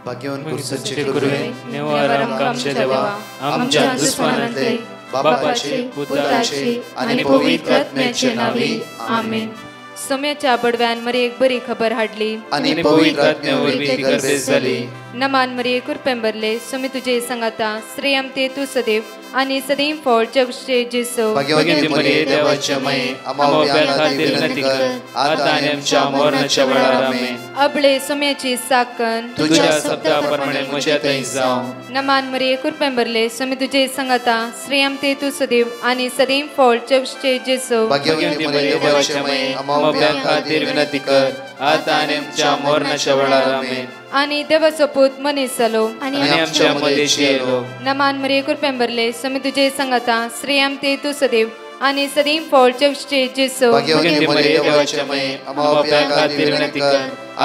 भाग्यवान कुर्सचे गुरुवे निवार आमच्या देवा आमच्या दुश्मनांतले बापाचे पुत्राचे आणि पवित्र आत्म्याचे नावे आमेन. सोम्याच्या बडव्यान मरी एक बरी खबर हाडली आणि पवित्र आत्म्यावर ती गर्भेस झाली. नमान मरी कुरपेंबरले सोमी तुझे संगाता श्रेयम ते तू सदैव आणि सदैव फळ जगचे जेसो. भाग्यवती मरिये देवाच्या माये आम्हा खातीर विनंती कर आता आणि आमच्या मरणाच्या वेळार आमेन. अबळे सोम्याची साकन तुझ्या शब्दाप्रमाणे म्हज्या थंय जावं. नमान मरी कुरपेंबरले सोमी तुझे संगाता श्रेयम ते तू सदैव आणि सदैव फळ जगचे जेसो. भाग्यवती मरिये देवाच्या माये आम्हा खातीर विनंती कर आता आणि आमच्या मरणाच्या वेळार आमेन. आणि देवाचो पूत मनीस जालो आणि आमच्या मदेशी येलो. नमान मरी कुरपेंबरले सोमी तुझे संगाता श्रेयम ते तू सदैव आणि सदैव फळ जगचे जेसो. भाग्यवती मरिये देवाच्या माये आम्हा खातीर विनंती कर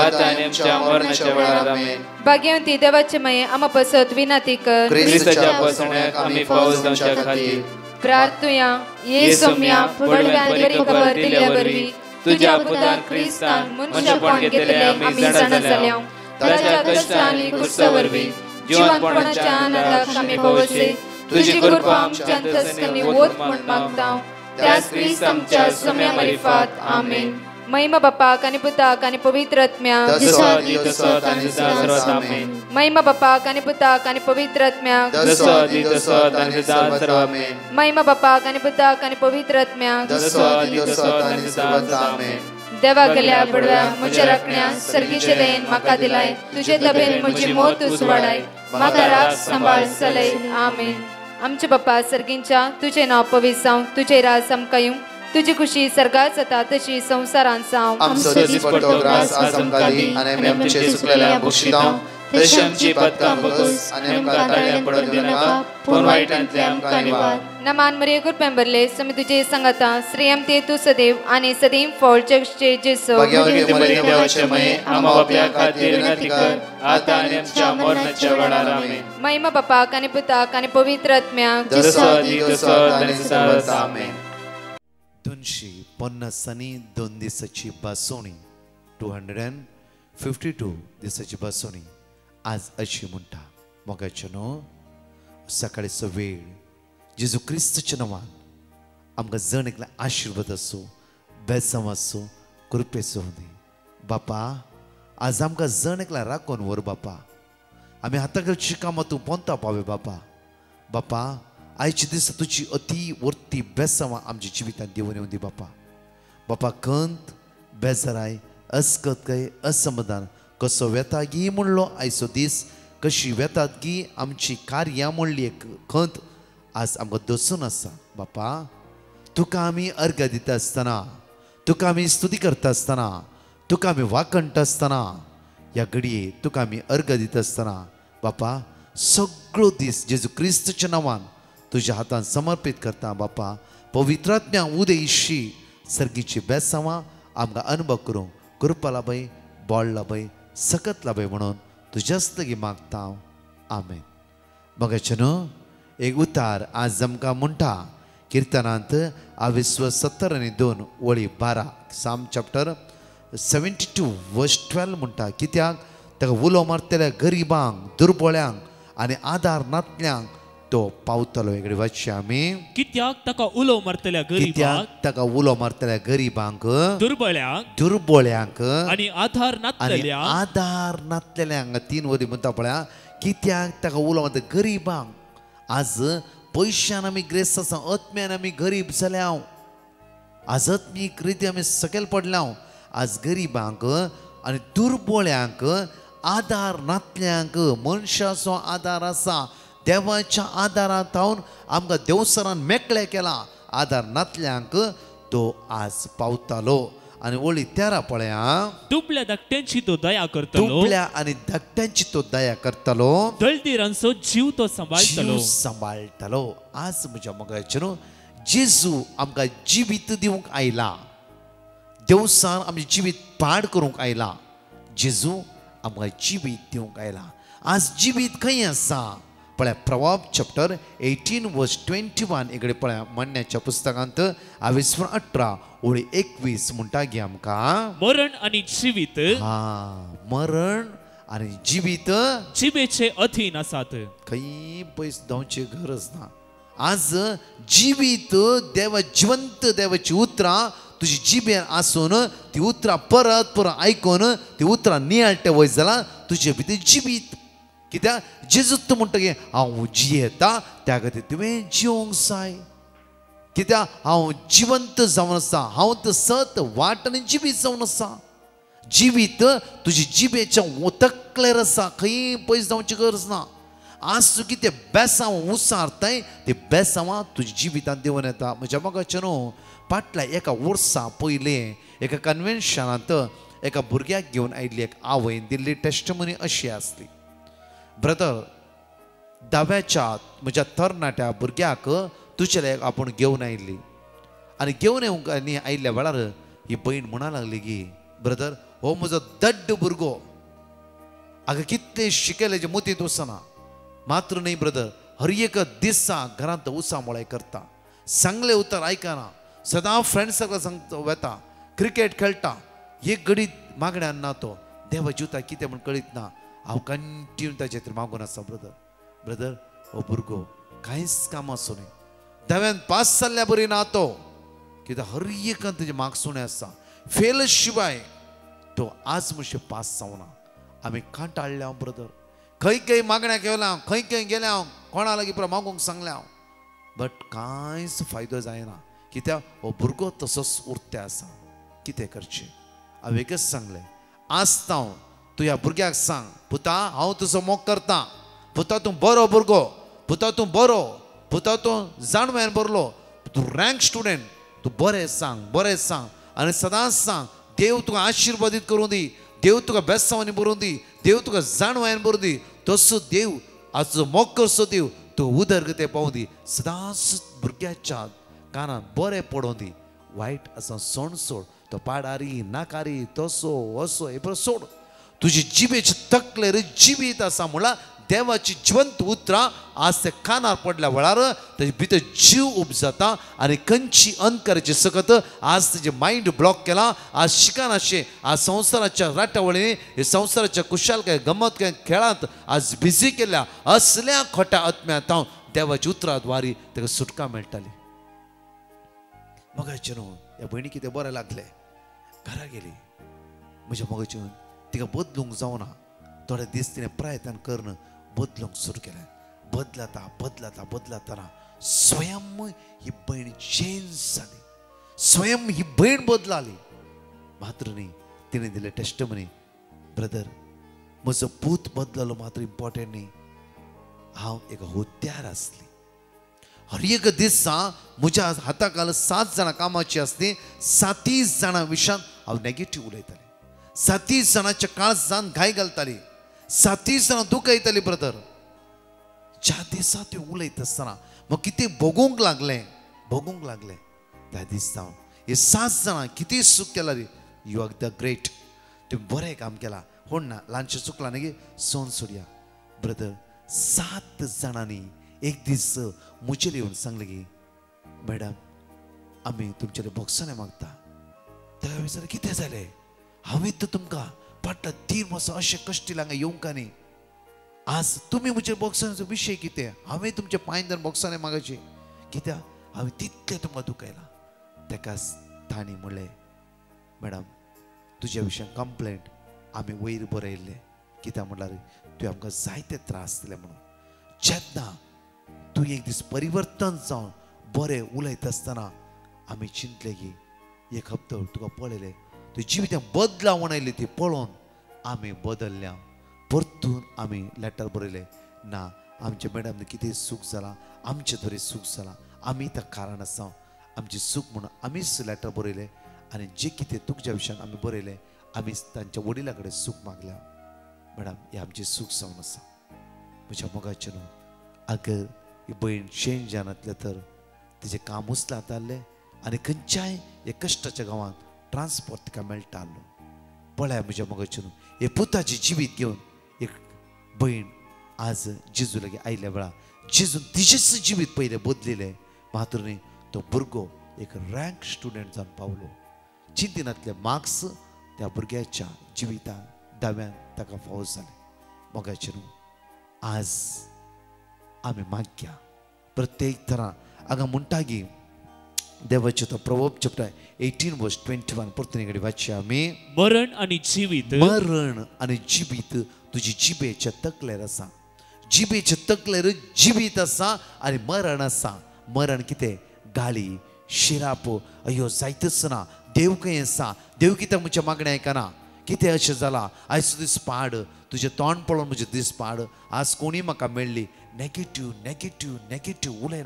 आता आणि आमच्या मरणाच्या वेळार आमेन. भाग्यवती देवाचे माये आम्हा पसत विनंती कर ख्रिस्ताच्या पासण्याक आम्ही पावस जावच्या खातीर प्रार्थुया. ये सोम्या बडव्यान बरी खबर दिल्या वरवी तुझ्या पुतान ख्रिस्तान मनुष्यपण घेतले आम्ही जाणा जाल्या. ताच्या कष्टांनी कुर्सावरवी जीवनपणाच्या आनंदाक आम्ही पावसे. तुझी कृपा आमच्या अंतस्करणी वोत म्हण मागता त्याच ख्रिस्त आमच्या सोम्या मरिफात आमेन. महिमा बापाक आणि पुताक आणि पवित्र आत्म्याक महिमा बापाक आणि पुताक आणि पवित्र आत्म्याक महिमा बापाक आणि पुताक आणि पवित्र आत्म्याक देवा गेल्या बडव्या म्हज्या राखण्या सर्गीचे देन म्हाका दिलाय. तुझे तबेन म्हजी मोत तूं वाडाय म्हाका राख सांबाळ चलय आमेन. आमचे बाप्पा सर्गींच्या तुझे नाव पवित्र जावं. तुझे राज आमकां येवं. तुझी खुशी सर्गात जाता तशी संसारांत जावं. आमचो दिसपट्टो ग्रास आज आमकां दी आनी आमी आमचे सुकलेल्या बक्षितां तशी आमची पातकां बगस आनी आमकां ताळ्यां पडूंक दिनाका पूण वायटांतले आमकां निवार. नमान मरिये कुरपेंबरले सोमी तुझे संगाता श्रेयम ते तू सदैव आणि सदैव फळ जगचे जेसो. भाग्यवती मरिये देवाचे माये आम्हा बापया खातीर विनंती कर आता आनी आमच्या मरणाच्या वेळार आमेन. महिमा बापाक आणि पुताक आणि पवित्र आत्म्याक आमेन. 252 दिसाची बासोणी 252 दिसाची बासोणी आज अशी म्हणटा. मोगाचे न्हू सकाळीचो वेळ जेजू क्रिस्ताच्या नांवान आमकां जण एकल्या आशिर्वाद आसूं बेसांव आसूं कृपेचो दी. बापा आज आमकां जण एकल्या राखून व्हर बापा. आमी हाताकडची कामां तूं पोंता पावे बापा. बापा आयचे दीस तुजी अती वर्ती बेसांवां आमच्या जिवितांत देवून येवं दी बापा. बापा खंत बेजाराय अस्कतकाय असमाधान कसो वेता गी म्हणलो आयचो दीस कशी वेतात की आमची कार्यां म्हणली खंत आज आमकां दसून आसा. बापा तुका आमी अर्घ दिता आसतना तुका आमी स्तुती करता आसतना तुका आमी वाकणटा आसतना ह्या घडये तुका आमी अर्घ दिता आसतना बापा सगळो दीस जेजू क्रिस्ताच्या नांवान तुज्या हातान समर्पित करता. बापा पवित्रात्म्या उदेशी सर्गीची बेसांवां आमकां अनुभव करूं कृपा लाभय बोळ लाभय सकत लाभय म्हणून तुज्याच लागी मागता हांव आमेन. बघायचे न्हू एक उतार आज आमकां म्हणटा किर्तनांत 70 वळी 12 साम चॅप्टर 72 वर्स 12 म्हणटा. कित्याक ताका उलो मारतल्या गरीबांक दुर्बळ्यांक आनी आदार नातल्यांक तो पावतलो. वेगळे वाचचे आमी कित्याक ताका उलो मारतल्या गरीबांक ताका उलो मारतल्या गरीबांक दुर्बळ्यांक आनी आधार नातलेल्यांक 3 वरी म्हणटा पळया. कित्याक ताका उलो मारता गरीबांक. आज पयशान आमी ग्रेस्त आसा आत्म्यान आमी गरीब जाल्या. आज आत्मीक रिती आमी सकयल पडल्या. आज गरीबांक आनी दुर्बळ्यांक आदार नातल्यांक मनशाचो आदार आसा. देवाच्या आदारांत हांव आमकां देवसरान मेकळे केला. आदार नातल्यांक तो आज पावतालो. आनी वळी 13 पळया. दुबळ्या धाकट्यांची तो दया करतलो. दुबळ्या आनी धाकट्यांची तो दया करतलो. दळदिरांचो जीव तो सांबाळटलो. आज म्हज्या मोगाचे न्हू जेजू आमकां जिवीत दिवंक आयला. देवसान आमचें जिवीत पाड करूंक आयला. जेजू आमकां जिवीत दिवंक आयला. आज जिवीत खंय आसा पळया. प्रवाब चॅप्टर 18 वर्स 21 इकडे पळया. म्हणण्याच्या पुस्तकांत 18 वळी 21 म्हणटा गे आमकां मरण आनी जिवीत मरण आणि जिवीत जिबेचे अधीन आसात. खंय पयस जावची गरज ना. आज जिवीत जिवंत देवाची उतरां तुजी जिबेर आसून ती उतरां परत परत आयकून ती उतरां नियाळटे वयस जाल्यार तुजे भितर जिवीत. कित्याक जेजूच तूं म्हणटकीर हांव जियेता त्या खातीर तुवें जिवंक जाय. कित्याक हांव जिवंत जावन आसा, हांव तर सत वाट आनी जिवीत जावन आसा. जिवीत तुजी जिबेच्या तकलेर आसा, खंय पयस जावची गरज ना. आज तूं कितें बेसांव उसारताय ते बेसांवां तुज्या जिवितांत देंवन येता. म्हज्या मोगाचें न्हू, फाटल्या एका वर्सा पयलें एका कन्वेन्शनांत एका भुरग्याक घेवन आयिल्ली एक आवयन दिल्ली टेस्टमनी अशी आसली. ब्रदर, दाव्याच्या म्हज्या तरणाट्या भुरग्याक तुजे आपूण घेवन आयिल्ली आनी घेवन येवंक आनी आयिल्ल्या वेळार ही भयण म्हणा लागली की ब्रदर, हो म्हजो दड्ड भुरगो, हाका कितले शिकयल्याचे मतींत वचना. मात्र न्ही ब्रदर, हर एक दिसा घरांत उसामोळे करता, सांगले उतर आयकना, सदां फ्रेंड्स सांगता वेता, क्रिकेट खेळटा, एक घडी मागण्यान ना तो देवा जिवता कितें म्हण कळीत ना. हांव कंटिन्यू ताचे खातीर मागून आसा. ब्रदर हो भुरगो कांयच काम आसूं न्ही, दाव्यान पास जाल्ल्या बरी ना तो, कित्याक हर एकान तेजे मार्क्स उणे आसा. फेल शिवाय तो आज मातशें पास जावना. आमी कांटाळ्ळे हांव ब्रदर, खंय खंय मागण्या केल्या, खंय खंय गेल्या, हांव कोणा लागीं पुरो मागूंक सांगलें हांव, बट कांयच फायदो जायना. कित्याक हो भुरगो तसोच उरते आसा. कितें करचें? हांव एकच सांगलें, आसता हांव तूं ह्या भुरग्याक सांग, पुता हांव तुजो मोग करता, पुता तूं बरो भुरगो, पुता तूं बरो, पुता तूं जाणव्यान बरलो, तूं रँक स्टुडंट, तूं बरें सांग आनी सदांच सांग, देव तुका आशिर्वादीत करूं दी, देव तुका बेसांवांनी बरोवन दी, देव तुका जाणव्यान बरोवन दी, तसो देव आज तुजो मोग करचो देव तूं उदरगते पावूं दी. सदांच भुरग्याच्या कानान बरें पडोवन दी. वायट आसा सोण सोड, तो पाडारी नाकारी तसो असो हे बरो सोड. तुजी जिबेचे तकलेर जिवीत आसा म्हणल्यार देवाची जिवंत उतरां आज ते कानार पडल्या वेळार तेजे भितर जीव उपजाता आनी खंयची अंधकाराची सकत आज तेजे मायंड ब्लॉक केला. आज शिकनाशे, आज संवसाराच्या राटावळींनी, हे संवसाराच्या कुशालकाय गमत खेळांत आज बिजी केल्या असल्या खोट्या आत्म्यांत हांव देवाच्या उतरां द्वारी ताका सुटका मेळटाली. मोगाचें न्हू, ह्या भयणी कितें बरें लागलें, घरा गेली. म्हज्या मोगाचें तिका बदलूंक जावना. थोडे दीस तिणें प्रयत्न करून बदलूंक सुरू केलें. बदलताना स्वयं ही भयण चेंज जाली, स्वयं ही भयण बदलाली. मात्र न्ही, तिणें दिलें टेस्टमनी, ब्रदर म्हजो पूत बदललो मात्र इम्पॉर्टंट न्ही, हांव एक होद्यार आसली. हर एक दिसा म्हज्या हाताखाल 7 जाणां कामाची आसली. 7 जाणां विशयान हांव नेगेटीव उलयतालें, 7 जाणांच्या काळजान घाय घालताली, 7 जाणां दुखयताली. ब्रदर, ज्या दिसा ते उलयत आसतना म्हाका कितें भोगूंक लागलें त्या दिसा हे 7 जाणां कितें सूख केला रे. यू आर द ग्रेट, तुवें बरें काम केलां. होण ना, ल्हानशें चुकलां न्ही, सोन सोडया. ब्रदर, 7 जाणांनी एक दीस मुचेर येवन सांगलें की मॅडम आमी तुमचे बॉक्सांनी मागता. तेका विचारलें कितें जालें? हांवें तर तुमकां फाटल्या 3 वर्सां अशें कश्ट हांगा येवंक न्ही, आज तुमी म्हज्या बॉक्सांचो विशय कितें? हांवें तुमच्या पांयदान बॉक्सांनी मागची कित्याक हांवें तितलें तुमकां दुखयलां. तेका तांणी म्हणलें मॅडम तुज्या विशयान कंप्लेंट आमी वयर बरयल्ले. कित्याक म्हणल्यार तुवें आमकां जायते त्रास दिले म्हणून. जेन्ना तूं एक दीस परिवर्तन जावन बरें उलयत आसतना आमी चिंतलें की एक हप्तो तुका पळयलें, तुवें जिवितांत बदलाव म्हणयली ती पळोवन आमी बदलल्या. परतून आमी लेटर बरयलें, ना आमच्या मॅडम कितें सूख जालां, आमचे थोडी सूख जालां, आमी ताका कारण आसा, आमची सूख म्हणून आमीच लेटर बरयलें. आनी जें कितें तुमच्या विशयान आमी बरयलें आमी तांच्या वडिलां कडेन सूख मागल्या. मॅडम ही आमची सूख जावन आसा. म्हज्या मोगाचें न्हू, अगर ही भयण चेंज जानातलें तर तिजें काम उचलात जाल्लें आनी खंयच्याय एक कश्टाच्या गांवांत ट्रान्सपोर्ट तिका मेळटालो. पळय म्हज्या मोगाचें न्हू, हे पुताची जिवीत घेवन एक भयण आज जेजू लागीं आयल्या वेळार जेजून तिचेच जिवीत पयलें बदलिलें. मात्र न्ही, तो भुरगो एक रँक स्टुडंट जावन पावलो. चिंतिनातले मार्क्स त्या भुरग्याच्या जिवितांत दाव्यान ताका फावो जालें मोगाचे न्हू आज आमी मागया प्रत्येक तरां हांगा म्हणटागी देवाचे तो प्रवोप चॅप्टर 18 वर्स 21 परतून घडी वाचया आमी मरण आणि जीवित मरण आनी जिवीत तुजी जिबेच्या तकलेर आसा जिबेच्या तकलेर जिवीत आसा आनी मरण आसा मरण कितें गाळी शिराप अयो जायतच ना देव खंय आसा देव कित्याक म्हज्या मागणें आयकना कितें अशें जालां आयचो दीस पाड तुजें तोंड पळोवन म्हजें दीस पाड आज कोणी म्हाका मेळ्ळी नेगेटीव नेगेटीव नेगेटीव उलय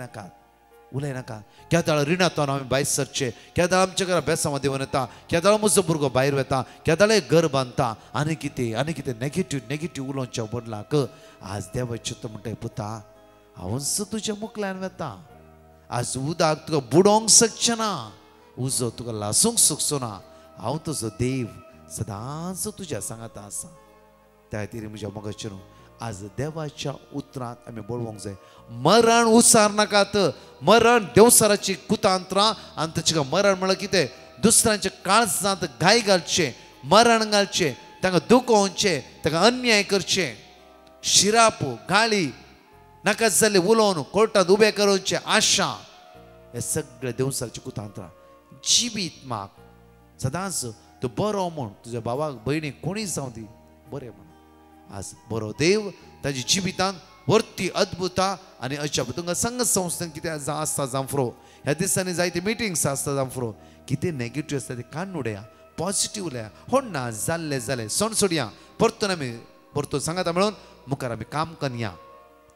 नाका क्या दाळ रिणांतून आमी भायर सरचे क्या दाळ आमच्या घरा बेसांवां देंवन येता क्या दाळ म्हजो भुरगो भायर वता क्या दाळ घर बांदता आनी कितें नेगेटीव उलोवच्या बदलाक आज देवाचें तो म्हणटा पुता हांव तुज्या मुखल्यान वता आज उदक तुका बुडोवंक शकचें ना उजो तुका लासूंक शकचो ना हांव तुजो देव सदांच तुज्या सांगाता आसा त्या खातीर म्हज्या मोगाचेर आज देवाच्या उतरांत आमी बळोवंक जाय मरण उसार नाकात मरण देवसाराची कुतांत्रां आनी ताचें मरण म्हळ्यार कितें दुसऱ्यांच्या काळजांत घाय घालचें मरण घालचें तांकां दुखोवचें तांकां अन्याय करचें शिराप गाळी नाका जाल्ले उलोवन कोर्टांत उबें करोवचें आशा हे सगळे देवसाराची कुतांत्रां जिवीत माग सदांच तूं बरो म्हूण तुज्या भावाक भयणीक कोणीय जावं दी बरें म्हूण आज बरो देव ताच्या जिवितांत वर्ती अद्भुतां आनी अशा तुमकां संघ संस्थेन कितें आसता जावं फुरो ह्या दिसांनी जायते मिटिंग्स आसता जावं फुरो कितें नेगेटीव आसता तें कान उडया पॉजिटीव उलया होड ना जाल्लें जालें सण सोडया परतून आमी परतून सांगाता मेळून मुखार आमी काम करया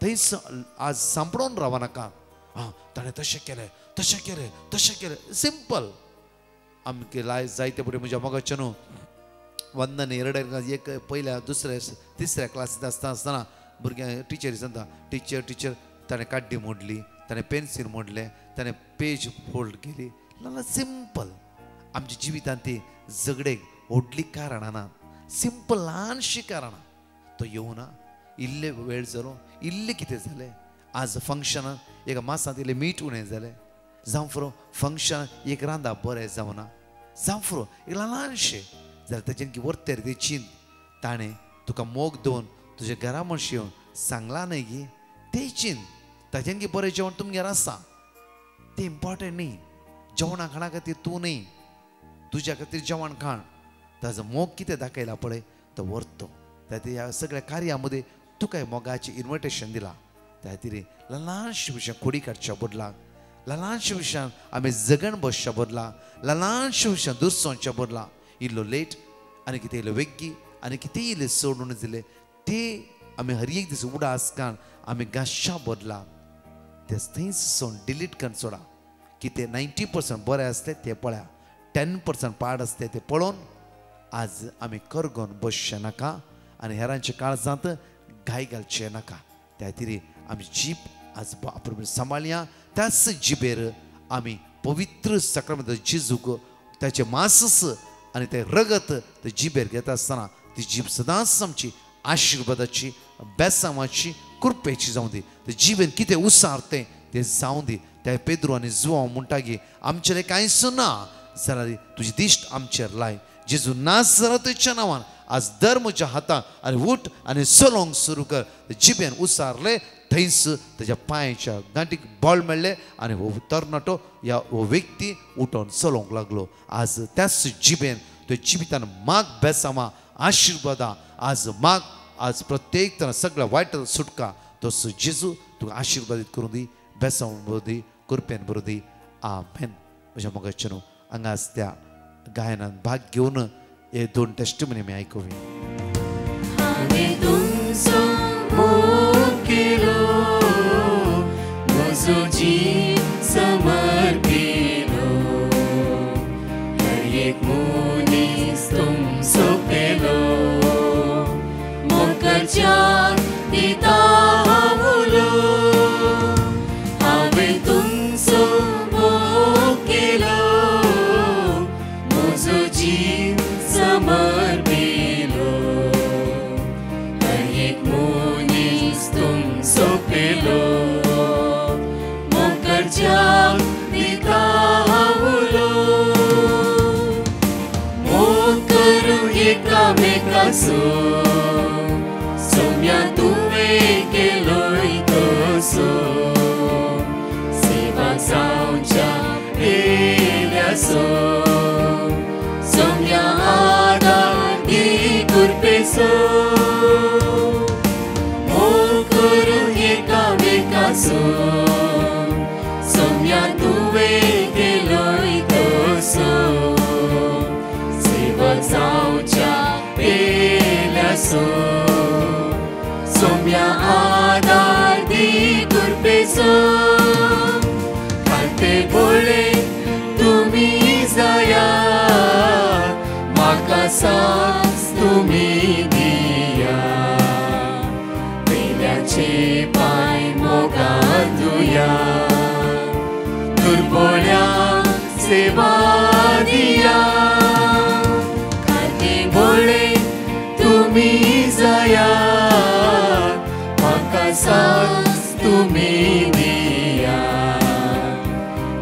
थंयच आज सांपडोवन रावं नाका ताणें तशें केलें सिंपल आमगे लायफ जायते फुडें म्हज्या मोगाचें न्हू वंदन एक पयल्या दुसऱ्या तिसऱ्या क्लासींत आसतना भुरग्यां टिचरी सांगता टिचर ताणें काड्डी मोडली ताणें पेन्सील मोडलें ताणें पेज फोल्ड केली सिंपल आमच्या जिवितांत ती झगडेक व्हडली कारणां नात सिंपल ल्हानशी कारणां तो येवना इल्ले वेळ जालो इल्लें कितें जालें आज फंक्शनां एका मासांत इल्लें मीठ उणें जालें जावं फुरो फंक्शन एक रांदा बरें जावना जावं फुरो एक ल्हानशें जाल्यार तेजें की वर्तेर ती चिंत ताणें तुका मोग दोवन तुज्या घरा म्हणशी येवन सांगला न्हय गी तें चिंत ताजें की बरें जेवण तुमगेर आसा तें इम्पॉर्टंट न्ही जेवणा खाणा खातीर तूं न्ही तुज्या खातीर जेवण खाण ताजो मोग कितें दाखयला पळय तो व्हरतो त्या खातीर ह्या सगळ्या कार्या मदीं तुका मोगाचें इन्विटेशन दिलां त्या खातीर ल्हानशे विशयां खोडी काडच्या बदलाक ल्हानशे विशयान आमी जगण बसच्या बदलाक ल्हानशे विशयां दुरसोवच्या बदलाक इल्लो लेट आनी कितें इल्लो वेग्गी आनी कितें इल्लें सोडून दिलें तें आमी हर एक दीस उडास काण आमी गासच्या बदलाक तें थंयच सोन डिलीट करून सोडा कितें 90% बरें आसलें तें पळया 10% पाड आसलें तें पळोवन आज आमी करगोन बसचें नाका आनी हेरांच्या काळजांत घाय घालचें नाका त्या खातीर आमी जीब आज बापूर सांबाळया त्याच जिबेर आमी पवित्र सक्रमंत जेजूक ताचें मांस आनी तें रगत ते जिबेर घेता आसतना ती जीब सदांच आमची आशिर्वादाची बेसांवाची कृपेची जावं दी ते जिबेन कितें उसारतें तें जावं दी त्या पेद्रू आनी जुवांव म्हणटागी आमचें कांयच ना जाल्यार तुजी दिश्ट आमचेर लाय जेजू नासरताच्या नांवान आज दर म्हज्या हाताक आनी उठ आनी चलोवंक सुरू कर जिबेन उसारले थंयच तेज्या पांयाच्या गांठीक बळ मेळ्ळे आनी हो तरणाटो ह्या हो व्यक्ती उठोन चलोवंक लागलो आज त्याच जिबेन तो जिवितान माग बेसांवां आशिर्वादां आज माग आज प्रत्येक तरां सगळ्या वायट सुटका तसो जेजू तुका आशिर्वादीत करूं दी बेसांव बरो दी कृपेन बरो दी आमेन म्हज्या मोगाचें न्हू हांगा त्या गायनान भाग घेवन हे 2 टेस्टिमनी आमी आयकुवी म्हजो जीव समर्पिलो हर एक मनीस तुमचो पेलो मोगाच्या दिता हांवलो हांवें तुमचो मोग केलो म्हजो जीव समर्पिलो हर एक मनीस तुमचो पेलो सो सोम्या आदार दी कुर्पे सो मोग करू एकामेका सो सोम्या तुवे केलोय तसो सेवा जावच्या पेल्या सो सोम्या आदार दी कुर्पे सो खाते बोले तुमी जाया म्हाका सांस तुमी दिया पेल्याचे पाय मोगान धुया दुर्बळ्यांक सेवा दिया खाते बोले तुमी जाया म्हाका सांस तुमी दिया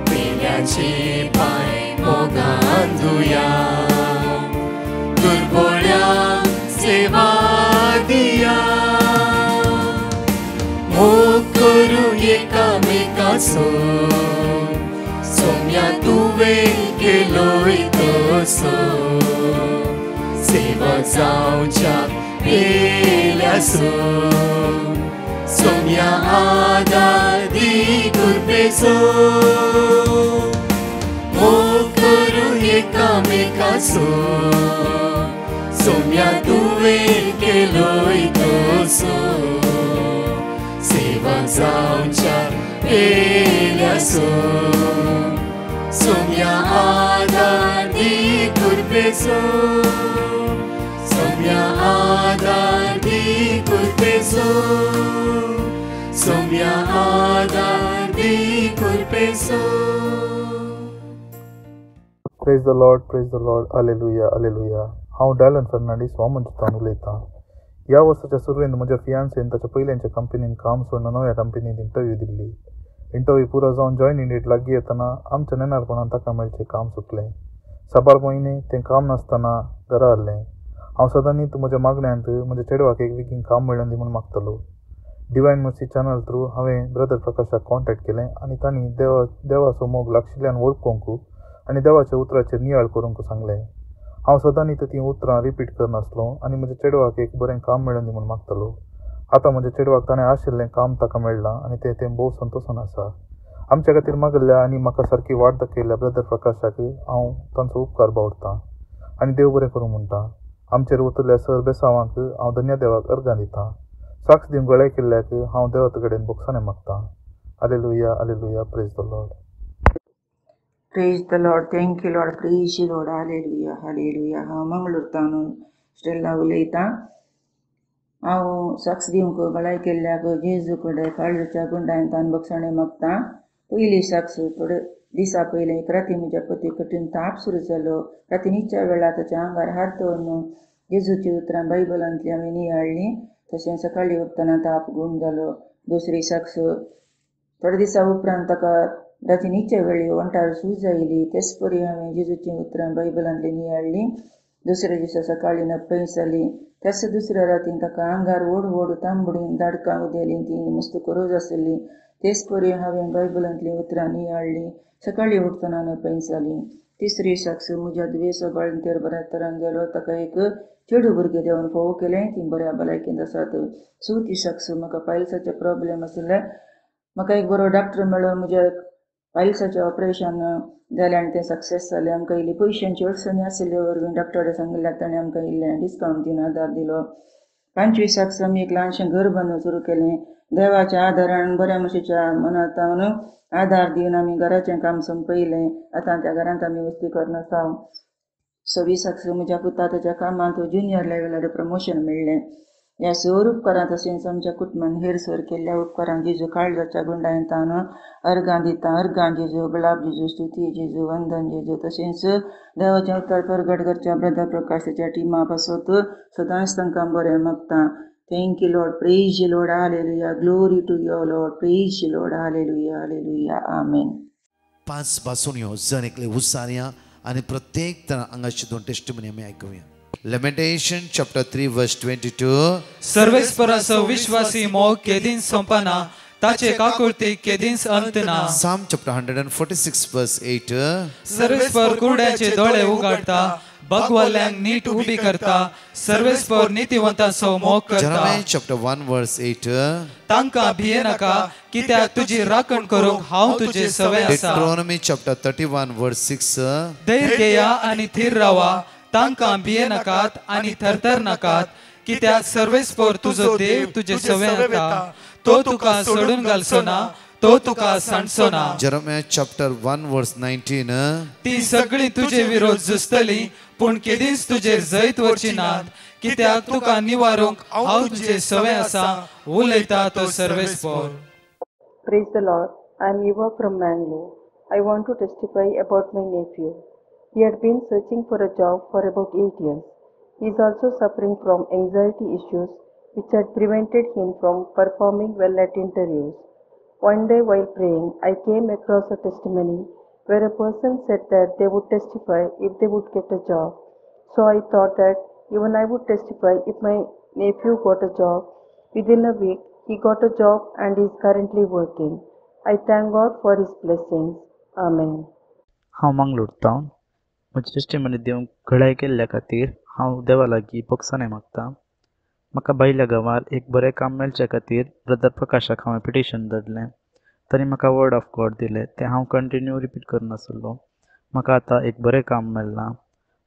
पेल्याचे पाय मोगान धुया दुर्बळ्यांक सेवा दिया मोग करू एकामेका सो सोम्या तुवे केलोय तसो सेवा जावच्या पेल्या सो सोम्या आदार दी कुर्पे सो मोग करू एकामेका सो सोम्या तुवे केलोय तसो सेवा जावच्या पेल्या सो सोम्या आदार दी कुर्पे सो सोम्या आदार दी कुर्पे सो सोम्या आदार दी कुर्पे सो praise the lord, hallelujah hallelujah. हांव डॅलन फर्नांडीस हो मंचुतान उलयतां. ह्या वर्साच्या सुरवेंत म्हज्या फियांसेन ताच्या पयल्यांच्या कंपनीन काम सोडून नव्या कंपनींत इंटरव्यू दिल्ली. इंटरव्यू पुरो जावन जॉयन इंडियेंत लागीं येतना आमच्या नेनारपणान ताका मेळचें काम सुटलें. 6 म्हयने तें काम नासतना घरा हाडलें. हांव सदांच म्हज्या मागण्यांत म्हज्या चेडवाक एक विकींग काम मेळून दी म्हूण मागतलो. डिवायन मर्सी चॅनल थ्रू हांवें ब्रदर प्रकाशाक कॉन्टॅक्ट केलें आनी तांणी देवाचो मोग लागशिल्ल्यान वळखूंक आनी देवाच्या उतराचेर नियाळ करूंक सांगलें. हांव सदांच तीं उतरां रिपीट करनासलो आनी म्हज्या चेडवाक एक बरें काम मेळून दी म्हूण मागतलो. आतां म्हज्या चेडवाक ताणें आशिल्लें काम ताका मेळ्ळां आनी तें भोव संतोशान आसा. आमच्या खातीर मागल्ल्या आनी म्हाका सारकी वाट दाखयल्ल्या ब्रदर प्रकाशाक हांव तांचो उपकार बावडटां आनी देव बरें करूं म्हणटां. आमचेर उतरल्या सर बेसांवांक हांव धन्यदेवाक अर्गां दितां. साक्ष दिवंक गळे केल्ल्याक हांव देवाचे कडेन बोगसाणें मागतां. Hallelujah hallelujah. Praise the Lord. Praise the Lord. Thank you, Lord. Praise you, Lord. Hallelujah. Hallelujah. हांव मंगळूरतान स्टेला उलयतां. हांव साक्ष दिवंक गळाय केल्ल्याक जेजू कडेन काळजाच्या गुंडायेंतान बक्षाणें मागतां. पयली साक्ष थोडे दिसा पयलीं एक राती म्हज्या पती कठीण ताप सुरू जालो. रातीच्या वेळार ताच्या आंगार हात दवरून जेजूची उतरां बायबलांतली हांवें नियाळ्ळीं. तशें सकाळीं उठतना ताप गूण जालो. दुसरी साक्ष थोडे दिसा उपरांत ताका रातीच्या वेळी वंटार सूज आयली. तेच परी हांवें जेजूची उतरां बायबलांतली नियाळ्ळीं. दुसऱ्या दिसा सकाळीं नपेस जाली. त्याच दुसऱ्या रातीन ताका आंगार व्हड तांबडीं दाडकां उदेलीं. ती मस्त रोज आसली. तेच परी हांवें बायबलांतली उतरां नियाळ्ळीं. सकाळीं उठतना नपेस जाली. तिसरी साक्ष म्हज्या दुयेसा बाळंतेर बऱ्या तरान जालो. ताका एक चेडूं भुरगें देंवन फोव केलें. ती बऱ्या भलायकेंत आसात. चवथी साक्ष म्हाका पायल्साचे प्रॉब्लेम आसले. म्हाका एक बरो डॉक्टर मेळ्ळो. म्हज्या पायल्साचें ऑपरेशन जालें आनी तें सक्सेस जालें. आमकां इल्ली पयशांची अडचणी आशिल्ले वरवीं डॉक्टरान सांगिल्ल्याक ताणें आमकां इल्लें डिस्कावंट दिवन आदार दिलो. 25 साक्ष आमी एक ल्हानशें घर बांदून सुरू केलें. देवाच्या आदारान बऱ्या मशीच्या मनांतान आदार दिवन आमी घराचें काम संपयलें. आतां त्या घरांत आमी वस्ती करून आसा. 26 साक्ष म्हज्या पुता ताच्या कामांत ज्युनियर लेवलार प्रमोशन मेळ्ळें. ह्या सर उपकारां तशेंच आमच्या कुटुंबान हेर सर केल्ल्या उपकारांक जेजू काळजाच्या गुंडायेंतान अर्गां दिता. अर्गां जेजू, गुलाब जेजू, स्तुती जेजू, वंदन जेजू. तशेंच देवाचें उतर प्रगट करच्या ब्रदर प्रकाशाच्या टिमा पासत सदांच तांकां बरें मागता. Thank you lord. Praise you lord. Hallelujah. Glory to you lord. Praise you lord. Hallelujah hallelujah. Amen. 5 बासुण्यो जण एकले उसारया आणि प्रत्येक जण हांगाची 2 टेस्टिमनी आमी आयकुया. Lamentation chapter 3 verse 22. सर्वेस्पराचो विश्वासी मोग केदीन संपना. ताचे काकुळतीक केदींच अंत ना. Psalm chapter 146 verse 8. सर्वेस्पर कुरड्याचे दोळे उघडता, भगवल्यांक नीट उबी करता, सर्वेस्पर नीतिवंतांचो मोग करता. Jeremiah chapter 1 verse 8. तांकां भिये नाका, कित्याक तुजी राखण करूंक हांव तुजे सवय आसा. Deuteronomy chapter 31 verse 6. धैर्य घेया आनी थीर रावा, तांकां भिये नाकात आनी थरथर नाकात, कित्याक सर्वेस्पर तुजो देव तुजे सवय आसा. तो तुका सोडून घालचो ना, तो तुका सांडचो ना. Jeremiah chapter 1 verse 19. ती सगळी तुजे विरोध झुजतली, पूण केदींच तुजेर जैत वरची नात, कित्याक तुका निवारूंक हांव तुजे सवय आसा, उलयता तो सर्वेस्पर. Praise the Lord. I am Eva from Mangalore. I want to testify about my nephew. He had been searching for a job for about 8 years. He is also suffering from anxiety issues which had prevented him from performing well at interviews. One day while praying, I came across a testimony where a person said that they would testify if they would get a job. So I thought that even I would testify if my nephew got a job. Within a week, he got a job and is currently working. I thank God for his blessings. Amen. हांव मंगळूरतां. म्हजी testimony दिवंक घडाय केल्ल्या खातीर हांव देवा लागीं बक्षाने मागतां. म्हाका भायल्या गांवांत एक बरें काम मेळच्या खातीर ब्रदर प्रकाशाक हांवें पिटिशन धाडलें. तांणी म्हाका वर्ड ऑफ गॉड दिलें, तें हांव कंटिन्यू रिपीट करनासलो. म्हाका आतां एक बरें काम मेळ्ळां.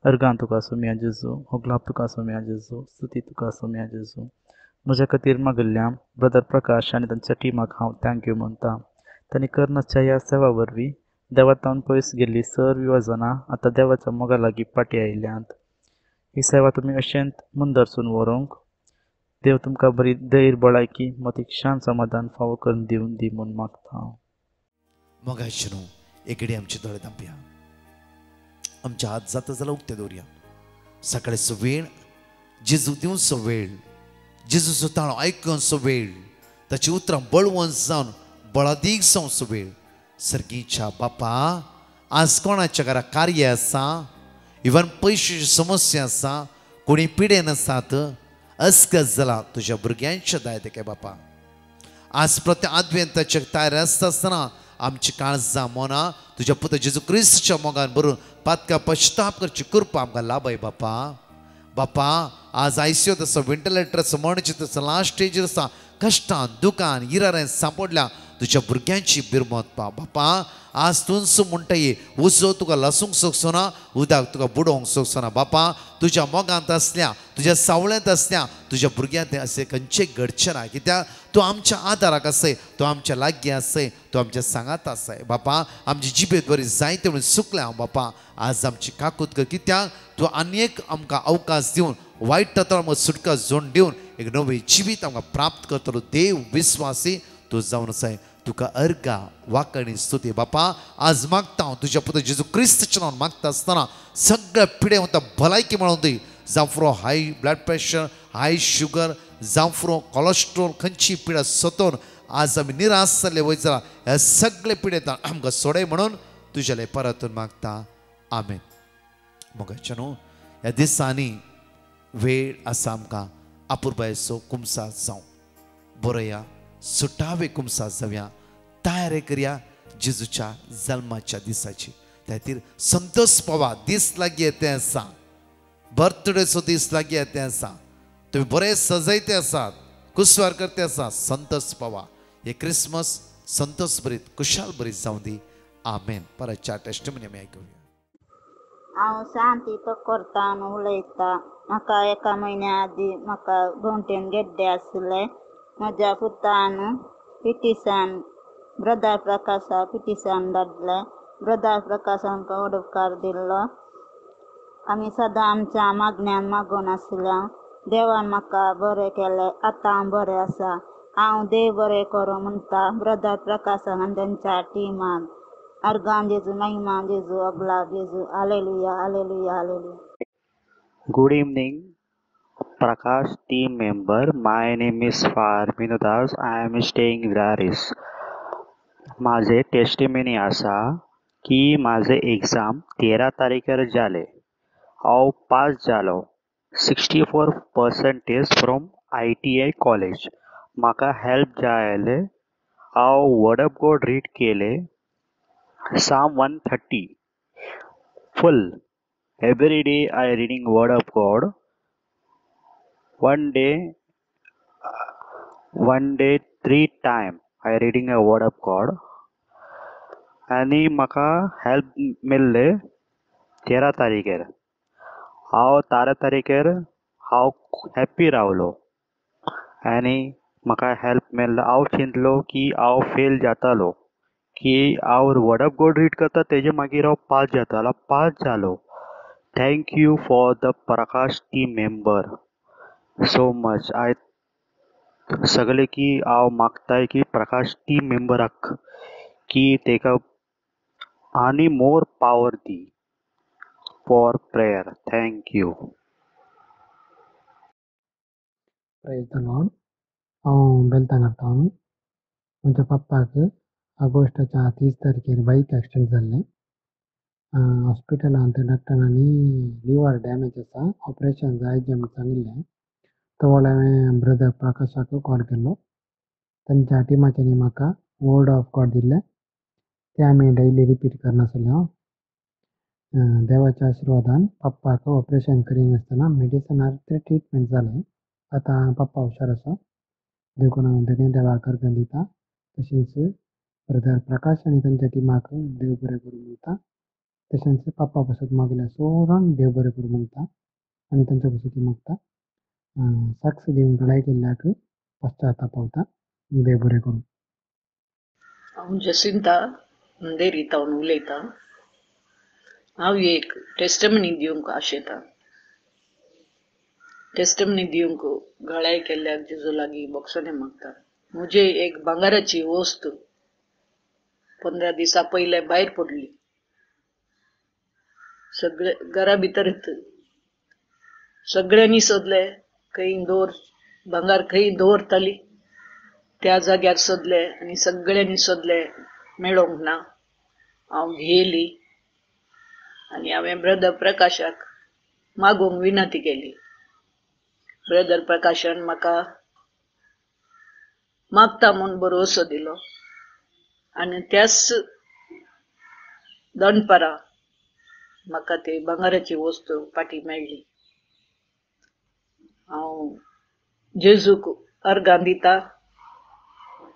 अर्गां तुका सोम्या जेजू, होगलाप तुका सोम्या जेजू, स्तुती तुका सोम्या जेजू. म्हज्या खातीर मागिल्ल्या ब्रदर प्रकाश आनी तांच्या टिमाक हांव थँक्यू म्हणटां. तांणी कर्नाच्या ह्या सेवा वरवीं देवातावन पयस गेल्लीं सर्व युवजनां आतां देवाच्या मोगा लागीं फाटीं आयल्यांत. ही सेवा तुमी अशेंत मुंदरसून व्हरूंक देव तुमकां बरी धैर्य बळायकी मतीक शांत समाधान फावो करून दिवन दी म्हूण मागता. मोगाचे न्हू एकेडे आमचे दोळे धांपया. आमचे हात जाता जाल्यार उक्ते दवरया. सकाळचो वेळ जेजू दिवचो वेळ, जेजूचो ताळो आयकुचो वेळ, ताची उतरां बळवंत जावन बळादीक जावचो वेळ. सर्गीच्या बापा, आज कोणाच्या घरा कार्य आसा, इवन पयशाची समस्या आसा, कोणी पिडेन आसात, अस्कस जाला तुज्या भुरग्यांच्या दायते बापा. आज प्रत्येक आद्वेंताचे तयार आसता आसतना आमची काळजां मोना तुज्या पुत्र जेजू क्रिस्ताच्या मोगान भरून पातका पश्चाताप करची कृपा आमकां लाभय बापा. बापा, आज आयसीयूत आसा, वेंटिलेटराचो मरणचित आसा, लास्ट स्टेजीर आसा, कश्टान दुकान इरारें सांपडल्या तुज्या भुरग्यांची बिरमत पा बापा. आज तुमचो म्हणटा ये उजो तुका लसूंक सोंसो ना, उदक तुका बुडोवंक सोंसो ना बापा. तुज्या मोगांत आसल्या, तुज्या सावळ्यांत आसल्या तुज्या भुरग्यांक अशें खंयचें घडचें ना, कित्याक तूं आमच्या आदाराक आसय, तूं आमच्या लागीं आसय, तूं आमच्या सांगात आसय बापा. आमची जिबेत बरी जायते म्हणून सुकल्या बापा. आज आमची काकूत कर, कित्याक तूं आनीक आमकां अवकाश दिवन वायट तत्वां सुटका जोड दिवन एक नवी जिवीत आमकां प्राप्त करतलो देव विस्वासी तूं जावन आसाय. तुका अर्गा वाकणी स्तुती बापा. आज मागता हांव तुज्या पुत्र जेजू क्रिस्ताच्या नांवान मागता आसतना सगळ्या पिडे वता भलायकी मेळोवन दी. जावं फुरो हाय ब्लड प्रेशर, हाय शुगर, जावं फुरो कोलेस्ट्रॉल, खंयची पिडा सतोवन आज आमी निराश जाल्ले वयत जाल्यार ह्या सगळे पिडेतां आमकां सोडय म्हणून तुज्याले परतून मागता. आमेन. मोगाचे न्हू ह्या दिसांनी वेळ आसा आमकां आपुरबायेचो कुमसा जावं बरया सुटावे कुमसा जावया, तयारी करया जेजूच्या जल्माच्या दिसाची. त्या खातीर संतोष पवा दीस लागीं येते आसा, बर्थडेचो दीस लागीं येते आसा, तुम्ही बरे सजयते आसात, कुसवार करते आसा. संतोष पवा हे क्रिसमस संतोष बरीत कुशाल बरीत जावं दी. आमेन. परतच्या टेस्टिमनी आमी आयकुया. हांव शांती तो करता आनी उलयता. म्हाका एका म्हयन्या आदी म्हाका घोंटेन गेड्डे आसले. म्हज्या पुतान पिटिशन ब्रदर प्रकाशा पिटिशन धाडलें. ब्रदर प्रकाशान आमकां उपकार दिल्लो. आमी सदां आमच्या मागण्यान मागून आसल्या. देवान म्हाका बरें केलें, आतां हांव बरें आसा. हांव देव बरें करूं म्हणटा ब्रदर प्रकाशान आनी तेंच्या टिमान. अर्गां जेजू, महिमा जेजू, अगला जेजू. Hallelujah, hallelujah, hallelujah. Good evening, Prakash team member. My name is Farmino Das. I am staying in Raris. माझे टेस्टिमनी आसा की माझे एग्जाम 13 तारीखेर जाले. हांव पास जालो 64% फ्रॉम ITI कॉलेज. म्हाका हेल्प जाय आसलें. हांव वर्ड ऑफ गॉड रीड केले Psalm 130 full. Every day I reading word of God. One day 3 time I reading a word of God. आणि म्हाका हेल्प मेळ्ळे 13 तारीखेर. हांव 13 तारीखेर हांव हॅप्पी रावलो आनी म्हाका हेल्प मेळ्ळो. हांव चिंतलो की हांव फेल जातालो, की हांव वर्ड ऑफ गॉड रीड करता तेजे मागीर हांव पास जातालो. पास जालो. Thank you for the Prakash team member so much. I सगळे की हांव मागताय की प्रकाश टीम मेंबराक की तेका आनी more power the for prayer. Thank you. Praise the Lord. हांव बेलतां करतां. म्हज्या पप्पाक ऑगस्टाच्या 30 तारखेर बाईक एक्सिडेंट जाल्लें. हॉस्पिटलांत डॉक्टरांनी लिव्हर डॅमेज आसा, ऑपरेशन जाय जें म्हूण सांगिल्लें. तो वेळार हांवें ब्रदर प्रकाशाक कॉल केल्लो. तांच्या टिमाच्यांनी म्हाका वर्ड ऑफ गॉड दिल्ले, ते आमी डेली रिपीट करनासले हांव. देवाच्या आशिर्वादान पप्पाक ऑपरेशन करिनासतना मेडिसिनार ते ट्रिटमेंट जालें. आतां पप्पा हुशार आसा. देखून हांव देवाक अर्घ दिता. तशेंच ब्रदर प्रकाश आनी तांच्या टिमाक देव बरें करूं म्हणटा. तशेंच पप्पा पासून मागल्या सोरांक देव बरें करूं म्हणटा आनी तांच्या पासून मागता साक्ष दिवन लढाई केल्ल्याक पश्चाताप पावता. देव बरें करूं. हांव जसिंता अंधेरीतावन उलयतां. हांव एक टेस्टमनी दिवंक आशेतां. टेस्टमनी दिवंक घाळाय केल्ल्याक जेजू लागीं बक्षणे मागता. म्हजी एक भांगाराची वस्त 15 दिसा पयले भायर पडली. सगळे घरा भितरच सगळ्यांनी सोदले, खंय भांगार खंय दवरताली त्या जाग्यार सोदले आनी सगळ्यांनी सोदले, मेळोंक ना. हांव घेयली आनी हांवें ब्रदर प्रकाशाक मागूंक विनंती केली. ब्रदर प्रकाशान म्हाका मागता म्हूण भरवसो दिलो आनी त्याच दनपारां म्हाका ती भांगाराची वस्त फाटी मेळ्ळी. हांव जेजूक अर्गां दिता.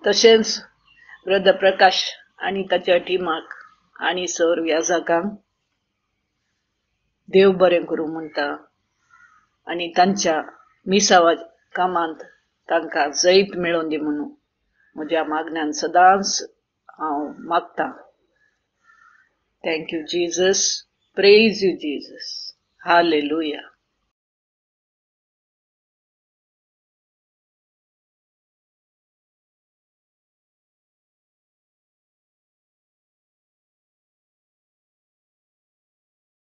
तशेंच ब्रदर प्रकाश आनी ताच्या टिमाक आनी सर व्याजाकांक देव बरें करूं म्हणटा आनी तांच्या मिसावा कामांत तांकां जैत मेळोवन दी म्हणून म्हज्या मागण्यान सदांच हांव मागतां. Thank you Jesus. Praise you Jesus. Hallelujah.